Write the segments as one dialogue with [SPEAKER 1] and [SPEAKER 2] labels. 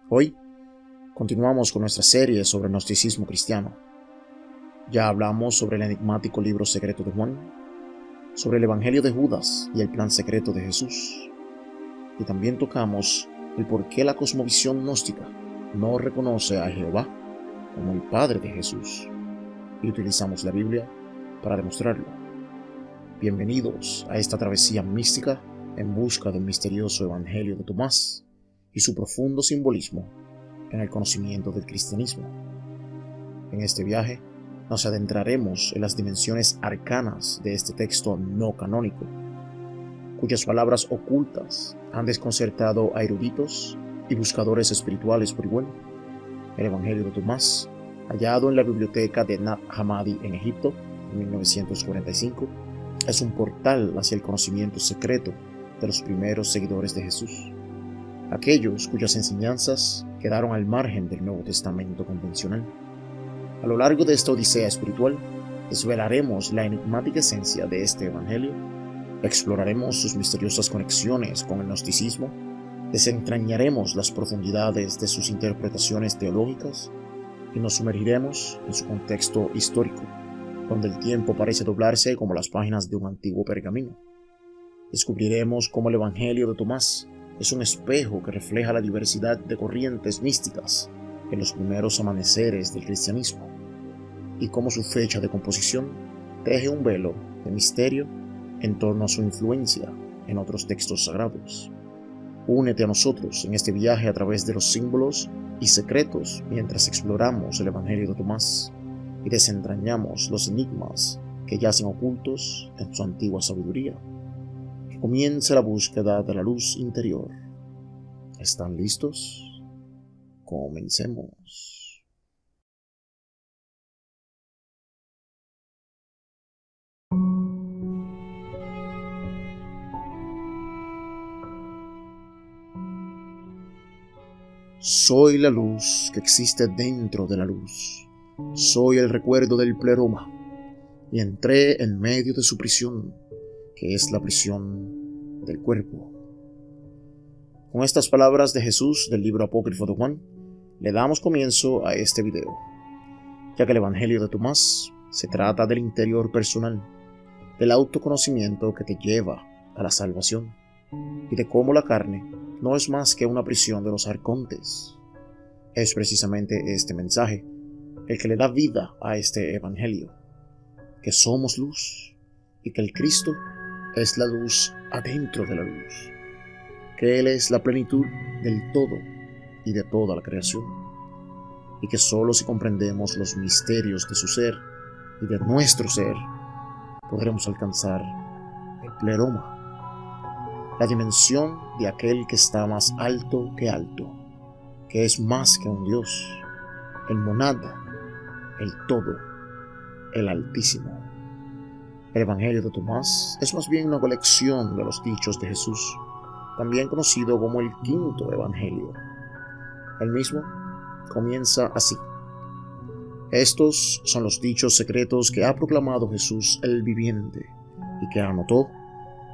[SPEAKER 1] Hoy continuamos con nuestra serie sobre el gnosticismo cristiano. Ya hablamos sobre el enigmático libro secreto de Juan, sobre el Evangelio de Judas y el plan secreto de Jesús. Y también tocamos el por qué la cosmovisión gnóstica no reconoce a Jehová como el Padre de Jesús. Y utilizamos la Biblia para demostrarlo. Bienvenidos a esta travesía mística en busca del misterioso Evangelio de Tomás y su profundo simbolismo en el conocimiento del cristianismo. En este viaje nos adentraremos en las dimensiones arcanas de este texto no canónico, cuyas palabras ocultas han desconcertado a eruditos y buscadores espirituales por igual. El Evangelio de Tomás, hallado en la biblioteca de Nag Hammadi en Egipto en 1945, es un portal hacia el conocimiento secreto de los primeros seguidores de Jesús, aquellos cuyas enseñanzas quedaron al margen del Nuevo Testamento convencional. A lo largo de esta odisea espiritual, desvelaremos la enigmática esencia de este evangelio, exploraremos sus misteriosas conexiones con el gnosticismo, desentrañaremos las profundidades de sus interpretaciones teológicas y nos sumergiremos en su contexto histórico, donde el tiempo parece doblarse como las páginas de un antiguo pergamino. Descubriremos cómo el Evangelio de Tomás es un espejo que refleja la diversidad de corrientes místicas en los primeros amaneceres del cristianismo, y cómo su fecha de composición teje un velo de misterio en torno a su influencia en otros textos sagrados. Únete a nosotros en este viaje a través de los símbolos y secretos mientras exploramos el Evangelio de Tomás y desentrañamos los enigmas que yacen ocultos en su antigua sabiduría. Que comience la búsqueda de la luz interior. ¿Están listos? Comencemos. Soy la luz que existe dentro de la luz. Soy el recuerdo del pleroma, y entré en medio de su prisión, que es la prisión del cuerpo. Con estas palabras de Jesús del libro apócrifo de Juan, le damos comienzo a este video, ya que el Evangelio de Tomás se trata del interior personal, del autoconocimiento que te lleva a la salvación, y de cómo la carne no es más que una prisión de los arcontes. Es precisamente este mensaje el que le da vida a este Evangelio, que somos luz y que el Cristo es la luz adentro de la luz, que Él es la plenitud del todo y de toda la creación, y que solo si comprendemos los misterios de su ser y de nuestro ser, podremos alcanzar el pleroma, la dimensión de aquel que está más alto, que es más que un Dios, el monada, el todo, el altísimo. El Evangelio de Tomás es más bien una colección de los dichos de Jesús, también conocido como el quinto Evangelio. El mismo comienza así: estos son los dichos secretos que ha proclamado Jesús el viviente y que anotó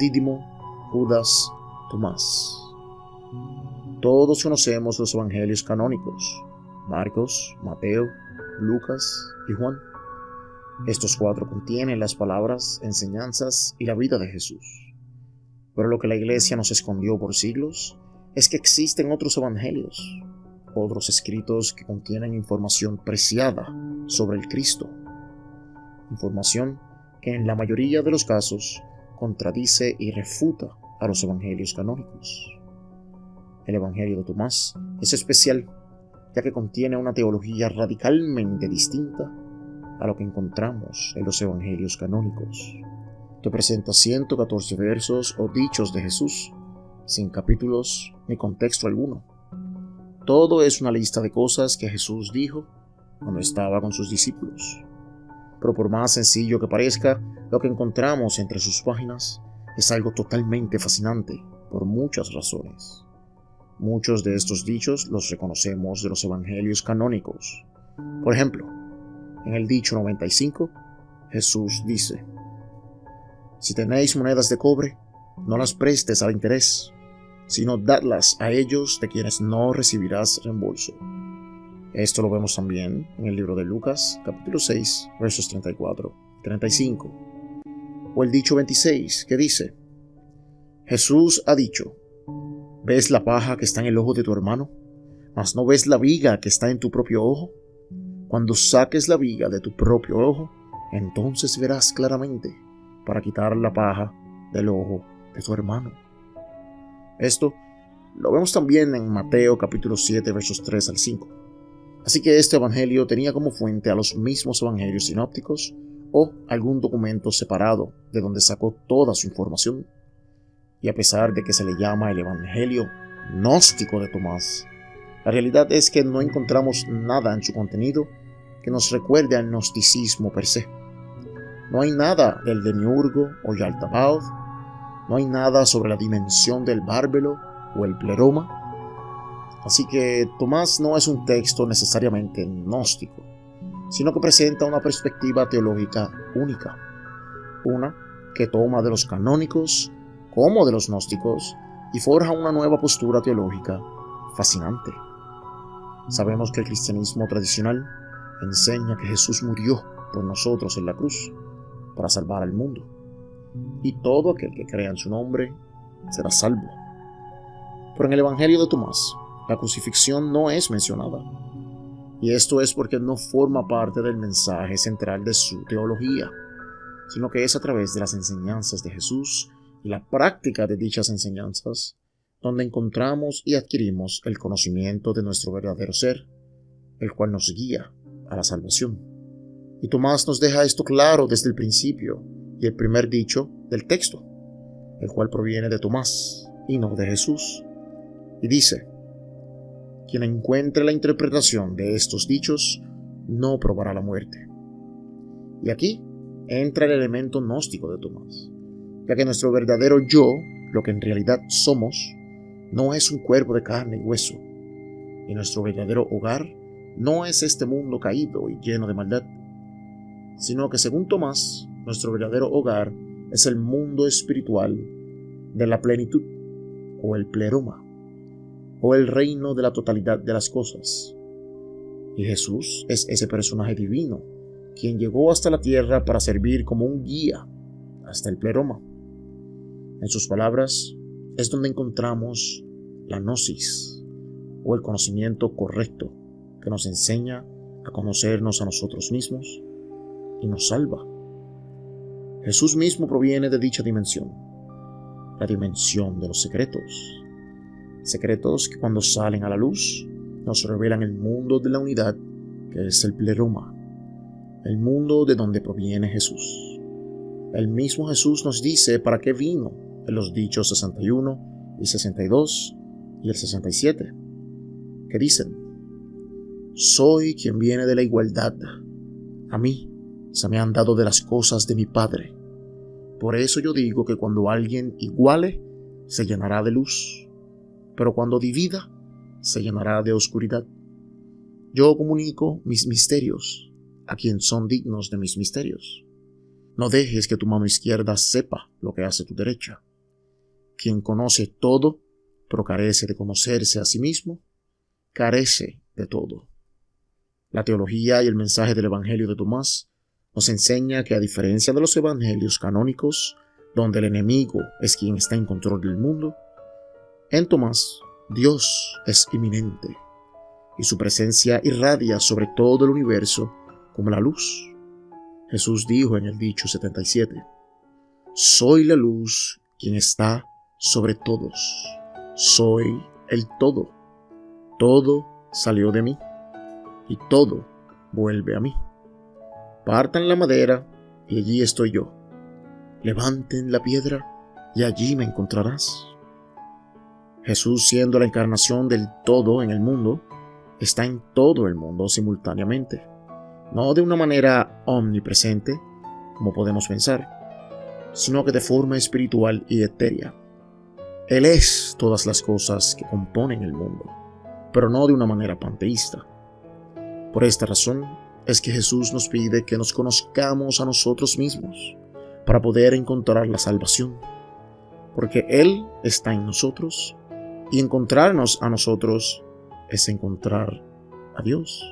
[SPEAKER 1] Dídimo, Judas, Tomás. Todos conocemos los evangelios canónicos: Marcos, Mateo, Lucas y Juan. Estos cuatro contienen las palabras, enseñanzas y la vida de Jesús. Pero lo que la Iglesia nos escondió por siglos es que existen otros evangelios, otros escritos que contienen información preciada sobre el Cristo, información que en la mayoría de los casos contradice y refuta a los evangelios canónicos. El Evangelio de Tomás es especial, ya que contiene una teología radicalmente distinta a lo que encontramos en los evangelios canónicos. Te presenta 114 versos o dichos de Jesús, sin capítulos ni contexto alguno. Todo es una lista de cosas que Jesús dijo cuando estaba con sus discípulos. Pero por más sencillo que parezca, lo que encontramos entre sus páginas es algo totalmente fascinante por muchas razones. Muchos de estos dichos los reconocemos de los evangelios canónicos. Por ejemplo, en el dicho 95, Jesús dice: si tenéis monedas de cobre, no las prestes al interés, sino dadlas a ellos de quienes no recibirás reembolso. Esto lo vemos también en el libro de Lucas, capítulo 6, versos 34 y 35. O el dicho 26, que dice: Jesús ha dicho: ¿ves la paja que está en el ojo de tu hermano, mas no ves la viga que está en tu propio ojo? Cuando saques la viga de tu propio ojo, entonces verás claramente para quitar la paja del ojo de tu hermano. Esto lo vemos también en Mateo capítulo 7, versos 3 al 5. Así que este evangelio tenía como fuente a los mismos evangelios sinópticos o algún documento separado de donde sacó toda su información. Y a pesar de que se le llama el evangelio gnóstico de Tomás, la realidad es que no encontramos nada en su contenido que nos recuerde al gnosticismo per se. No hay nada del demiurgo o Yaldabaoth, no hay nada sobre la dimensión del bárbelo o el pleroma. Así que Tomás no es un texto necesariamente gnóstico, sino que presenta una perspectiva teológica única, una que toma de los canónicos como de los gnósticos y forja una nueva postura teológica fascinante. Sabemos que el cristianismo tradicional enseña que Jesús murió por nosotros en la cruz para salvar al mundo, y todo aquel que crea en su nombre será salvo. Pero en el Evangelio de Tomás, la crucifixión no es mencionada, y esto es porque no forma parte del mensaje central de su teología, sino que es a través de las enseñanzas de Jesús y la práctica de dichas enseñanzas donde encontramos y adquirimos el conocimiento de nuestro verdadero ser, el cual nos guía a la salvación. Y Tomás nos deja esto claro desde el principio y el primer dicho del texto, el cual proviene de Tomás y no de Jesús, y dice: quien encuentre la interpretación de estos dichos no probará la muerte. Y aquí entra el elemento gnóstico de Tomás, ya que nuestro verdadero yo, lo que en realidad somos, no es un cuerpo de carne y hueso, y nuestro verdadero hogar no es este mundo caído y lleno de maldad, sino que según Tomás, nuestro verdadero hogar es el mundo espiritual de la plenitud, o el pleroma, o el reino de la totalidad de las cosas. Y Jesús es ese personaje divino, quien llegó hasta la tierra para servir como un guía hasta el pleroma. En sus palabras es donde encontramos la gnosis, o el conocimiento correcto que nos enseña a conocernos a nosotros mismos y nos salva. Jesús mismo proviene de dicha dimensión, la dimensión de los secretos. Secretos que cuando salen a la luz nos revelan el mundo de la unidad que es el pleroma, el mundo de donde proviene Jesús. El mismo Jesús nos dice para qué vino en los dichos 61 y 62 y el 67, que dicen: soy quien viene de la igualdad, a mí se me han dado de las cosas de mi Padre. Por eso yo digo que cuando alguien iguale, se llenará de luz, pero cuando divida, se llenará de oscuridad. Yo comunico mis misterios a quien son dignos de mis misterios. No dejes que tu mano izquierda sepa lo que hace tu derecha. Quien conoce todo, pero carece de conocerse a sí mismo, carece de todo. La teología y el mensaje del Evangelio de Tomás nos enseña que, a diferencia de los evangelios canónicos, donde el enemigo es quien está en control del mundo, en Tomás Dios es inminente y su presencia irradia sobre todo el universo como la luz. Jesús dijo en el dicho 77: soy la luz quien está sobre todos, soy el todo, todo salió de mí y todo vuelve a mí. Partan la madera y allí estoy yo, levanten la piedra y allí me encontrarás. Jesús, siendo la encarnación del todo en el mundo, está en todo el mundo simultáneamente, no de una manera omnipresente, como podemos pensar, sino que de forma espiritual y etérea. Él es todas las cosas que componen el mundo, pero no de una manera panteísta. Por esta razón es que Jesús nos pide que nos conozcamos a nosotros mismos para poder encontrar la salvación, porque Él está en nosotros Y encontrarnos a nosotros es encontrar a Dios.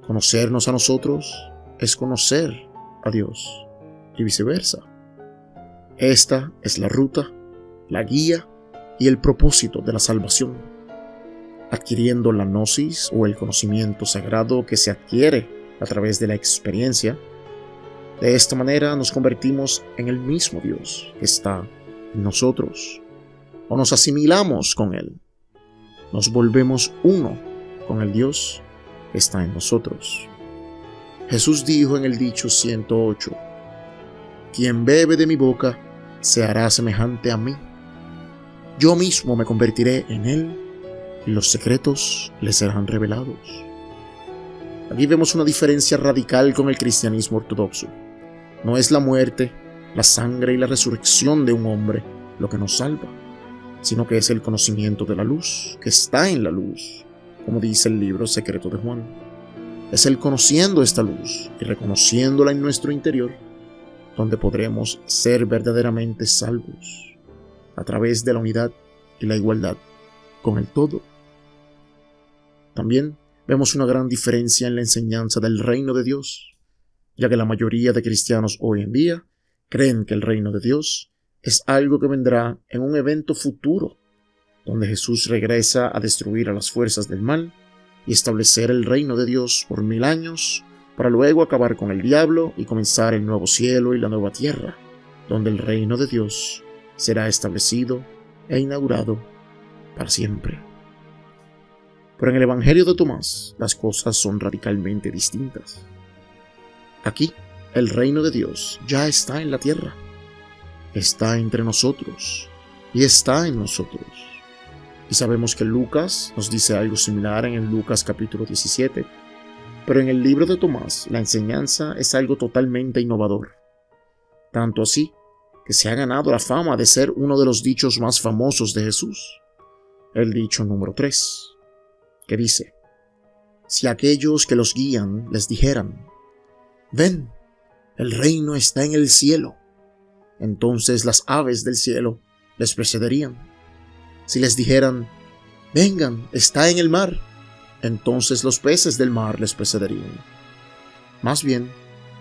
[SPEAKER 1] Conocernos a nosotros es conocer a Dios y viceversa. Esta es la ruta, la guía y el propósito de la salvación. Adquiriendo la gnosis o el conocimiento sagrado que se adquiere a través de la experiencia, de esta manera nos convertimos en el mismo Dios que está en nosotros, o nos asimilamos con Él. Nos volvemos uno con el Dios que está en nosotros. Jesús dijo en el dicho 108, quien bebe de mi boca se hará semejante a mí. Yo mismo me convertiré en Él y los secretos le serán revelados. Aquí vemos una diferencia radical con el cristianismo ortodoxo. No es la muerte, la sangre y la resurrección de un hombre lo que nos salva, sino que es el conocimiento de la luz, que está en la luz, como dice el libro secreto de Juan. Es el conociendo esta luz y reconociéndola en nuestro interior, donde podremos ser verdaderamente salvos, a través de la unidad y la igualdad con el todo. También vemos una gran diferencia en la enseñanza del reino de Dios, ya que la mayoría de cristianos hoy en día creen que el reino de Dios es algo que vendrá en un evento futuro, donde Jesús regresa a destruir a las fuerzas del mal y establecer el reino de Dios por 1000 años, para luego acabar con el diablo y comenzar el nuevo cielo y la nueva tierra, donde el reino de Dios será establecido e inaugurado para siempre. Pero en el Evangelio de Tomás las cosas son radicalmente distintas. Aquí el reino de Dios ya está en la tierra, está entre nosotros y está en nosotros. Y sabemos que Lucas nos dice algo similar en el Lucas capítulo 17, pero en el libro de Tomás la enseñanza es algo totalmente innovador. Tanto así que se ha ganado la fama de ser uno de los dichos más famosos de Jesús. El dicho número 3, que dice, si aquellos que los guían les dijeran, ven, el reino está en el cielo, entonces las aves del cielo les precederían. Si les dijeran, vengan, está en el mar, entonces los peces del mar les precederían. Más bien,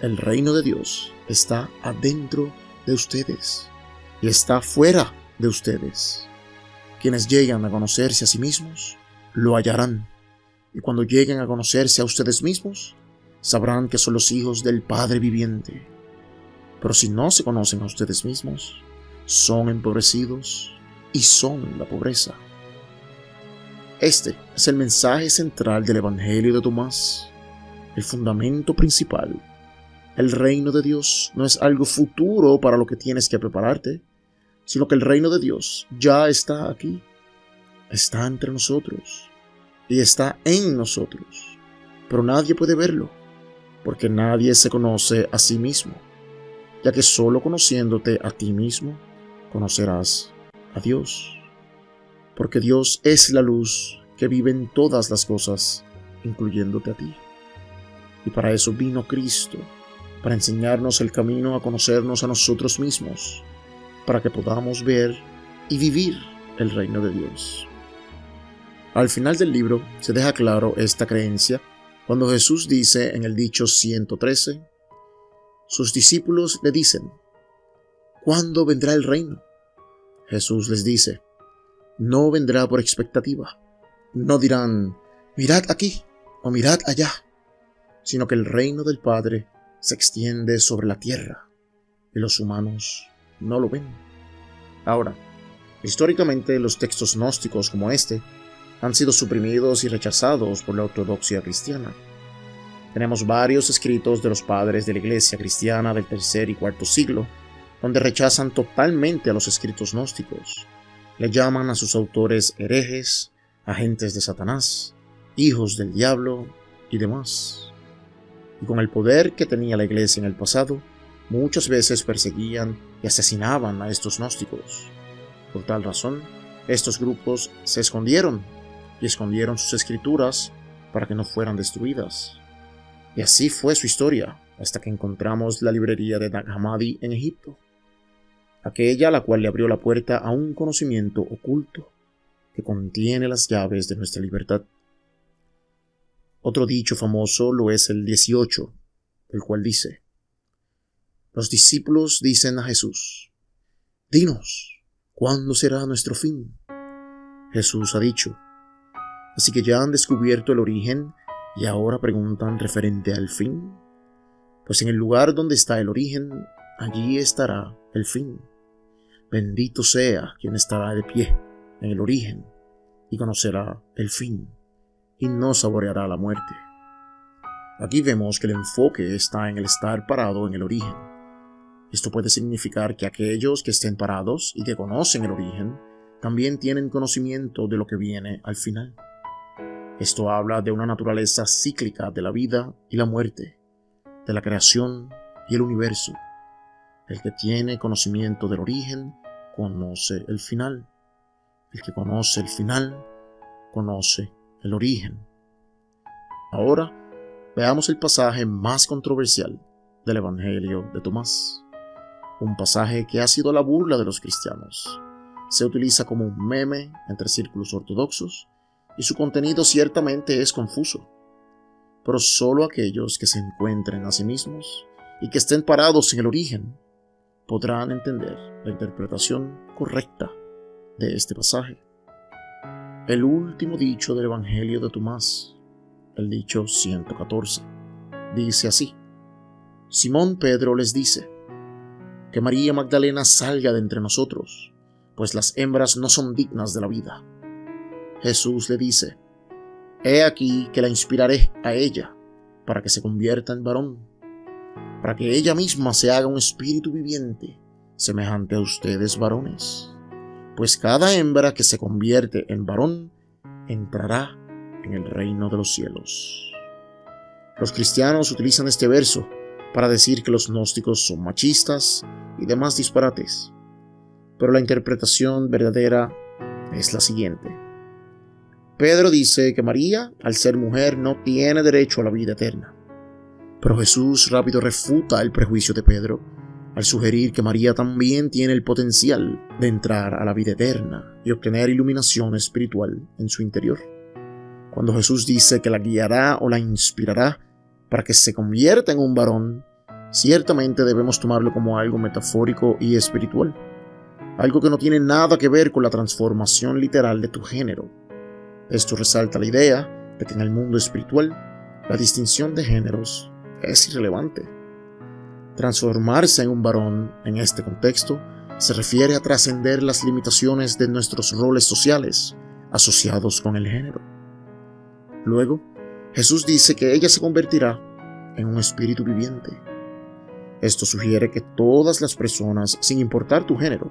[SPEAKER 1] el reino de Dios está adentro de ustedes y está fuera de ustedes. Quienes llegan a conocerse a sí mismos, lo hallarán, y cuando lleguen a conocerse a ustedes mismos, sabrán que son los hijos del Padre viviente. Pero si no se conocen a ustedes mismos, son empobrecidos y son la pobreza. Este es el mensaje central del Evangelio de Tomás, el fundamento principal. El reino de Dios no es algo futuro para lo que tienes que prepararte, sino que el reino de Dios ya está aquí, está entre nosotros y está en nosotros, pero nadie puede verlo, porque nadie se conoce a sí mismo, ya que solo conociéndote a ti mismo, conocerás a Dios, porque Dios es la luz que vive en todas las cosas, incluyéndote a ti. Y para eso vino Cristo, para enseñarnos el camino a conocernos a nosotros mismos, para que podamos ver y vivir el reino de Dios. Al final del libro se deja claro esta creencia cuando Jesús dice en el dicho 113, sus discípulos le dicen, ¿cuándo vendrá el reino? Jesús les dice, no vendrá por expectativa. No dirán, mirad aquí o mirad allá, sino que el reino del Padre se extiende sobre la tierra y los humanos no lo ven. Ahora, históricamente los textos gnósticos como este han sido suprimidos y rechazados por la ortodoxia cristiana. Tenemos varios escritos de los padres de la iglesia cristiana del tercer y cuarto siglo, donde rechazan totalmente a los escritos gnósticos. Le llaman a sus autores herejes, agentes de Satanás, hijos del diablo y demás. Y con el poder que tenía la iglesia en el pasado, muchas veces perseguían y asesinaban a estos gnósticos. Por tal razón, estos grupos se escondieron y escondieron sus escrituras para que no fueran destruidas. Y así fue su historia, hasta que encontramos la librería de Nag Hammadi en Egipto, aquella a la cual le abrió la puerta a un conocimiento oculto. que contiene las llaves de nuestra libertad. Otro dicho famoso lo es el 18, el cual dice: los discípulos dicen a Jesús: dinos, ¿cuándo será nuestro fin? Jesús ha dicho: así que ya han descubierto el origen y ahora preguntan referente al fin. Pues en el lugar donde está el origen, allí estará el fin. Bendito sea quien estará de pie en el origen y conocerá el fin y no saboreará la muerte. Aquí vemos que el enfoque está en el estar parado en el origen. Esto puede significar que aquellos que estén parados y que conocen el origen también tienen conocimiento de lo que viene al final. Esto habla de una naturaleza cíclica de la vida y la muerte, de la creación y el universo. El que tiene conocimiento del origen conoce el final. El que conoce el final conoce el origen. Ahora veamos el pasaje más controversial del Evangelio de Tomás. Un pasaje que ha sido la burla de los cristianos. Se utiliza como un meme entre círculos ortodoxos y su contenido ciertamente es confuso. Pero solo aquellos que se encuentren a sí mismos y que estén parados en el origen podrán entender la interpretación correcta de este pasaje. El último dicho del Evangelio de Tomás, el dicho 114, dice así: Simón Pedro les dice: que María Magdalena salga de entre nosotros, pues las hembras no son dignas de la vida. Jesús le dice: he aquí que la inspiraré a ella, para que se convierta en varón, para que ella misma se haga un espíritu viviente, semejante a ustedes varones. Pues cada hembra que se convierte en varón, entrará en el reino de los cielos. Los cristianos utilizan este verso para decir que los gnósticos son machistas y demás disparates. Pero la interpretación verdadera es la siguiente. Pedro dice que María, al ser mujer, no tiene derecho a la vida eterna. Pero Jesús rápido refuta el prejuicio de Pedro al sugerir que María también tiene el potencial de entrar a la vida eterna y obtener iluminación espiritual en su interior. Cuando Jesús dice que la guiará o la inspirará para que se convierta en un varón, ciertamente debemos tomarlo como algo metafórico y espiritual, algo que no tiene nada que ver con la transformación literal de tu género. Esto resalta la idea de que en el mundo espiritual la distinción de géneros es irrelevante. Transformarse en un varón en este contexto se refiere a trascender las limitaciones de nuestros roles sociales asociados con el género. Luego, Jesús dice que ella se convertirá en un espíritu viviente. Esto sugiere que todas las personas, sin importar tu género,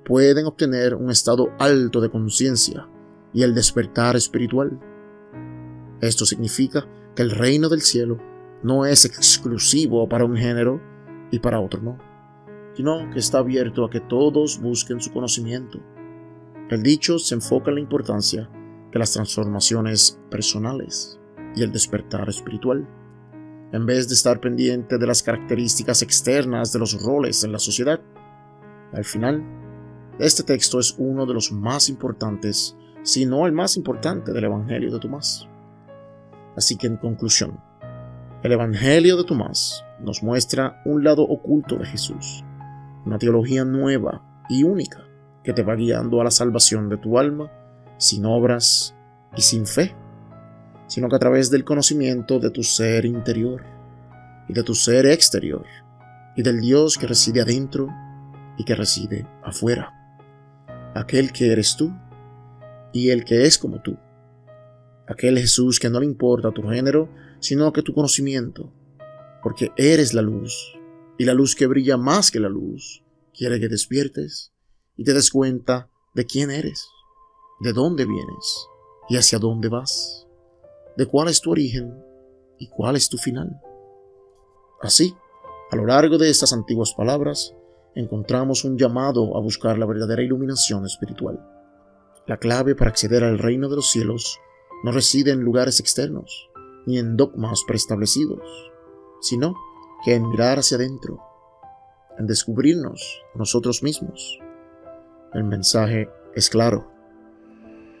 [SPEAKER 1] pueden obtener un estado alto de conciencia y el despertar espiritual. Esto significa que el reino del cielo no es exclusivo para un género y para otro no, sino que está abierto a que todos busquen su conocimiento. El dicho se enfoca en la importancia de las transformaciones personales y el despertar espiritual, en vez de estar pendiente de las características externas de los roles en la sociedad. Al final, este texto es uno de los más importantes, si no el más importante del Evangelio de Tomás. Así que en conclusión, el Evangelio de Tomás nos muestra un lado oculto de Jesús, una teología nueva y única que te va guiando a la salvación de tu alma sin obras y sin fe, sino que a través del conocimiento de tu ser interior y de tu ser exterior y del Dios que reside adentro y que reside afuera, aquel que eres tú y el que es como tú, aquel Jesús que no le importa tu género, sino que tu conocimiento, porque eres la luz, y la luz que brilla más que la luz quiere que despiertes y te des cuenta de quién eres, de dónde vienes y hacia dónde vas, de cuál es tu origen y cuál es tu final. Así, a lo largo de estas antiguas palabras, encontramos un llamado a buscar la verdadera iluminación espiritual. La clave para acceder al reino de los cielos no reside en lugares externos, ni en dogmas preestablecidos, sino que en mirar hacia adentro, en descubrirnos nosotros mismos. El mensaje es claro.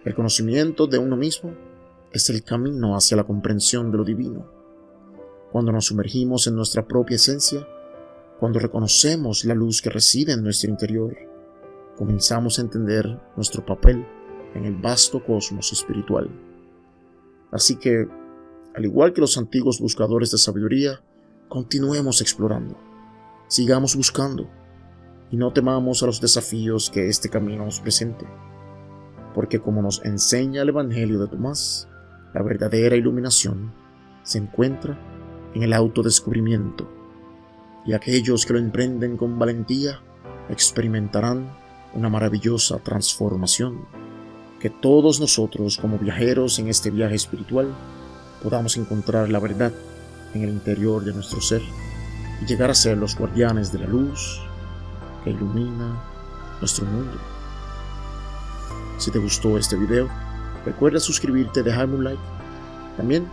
[SPEAKER 1] El conocimiento de uno mismo es el camino hacia la comprensión de lo divino. Cuando nos sumergimos en nuestra propia esencia, cuando reconocemos la luz que reside en nuestro interior, comenzamos a entender nuestro papel en el vasto cosmos espiritual. Así que, al igual que los antiguos buscadores de sabiduría, continuemos explorando, sigamos buscando y no temamos a los desafíos que este camino nos presente, porque como nos enseña el Evangelio de Tomás, la verdadera iluminación se encuentra en el autodescubrimiento, y aquellos que lo emprenden con valentía experimentarán una maravillosa transformación. Que todos nosotros, como viajeros en este viaje espiritual, podamos encontrar la verdad en el interior de nuestro ser y llegar a ser los guardianes de la luz que ilumina nuestro mundo. Si te gustó este video, recuerda suscribirte y dejarme un like. También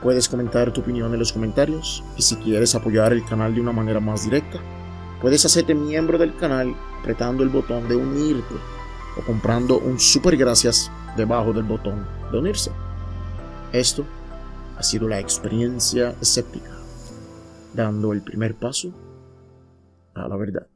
[SPEAKER 1] puedes comentar tu opinión en los comentarios, y si quieres apoyar el canal de una manera más directa, puedes hacerte miembro del canal apretando el botón de unirte o comprando un super gracias debajo del botón de unirse. Esto ha sido la experiencia escéptica, dando el primer paso a la verdad.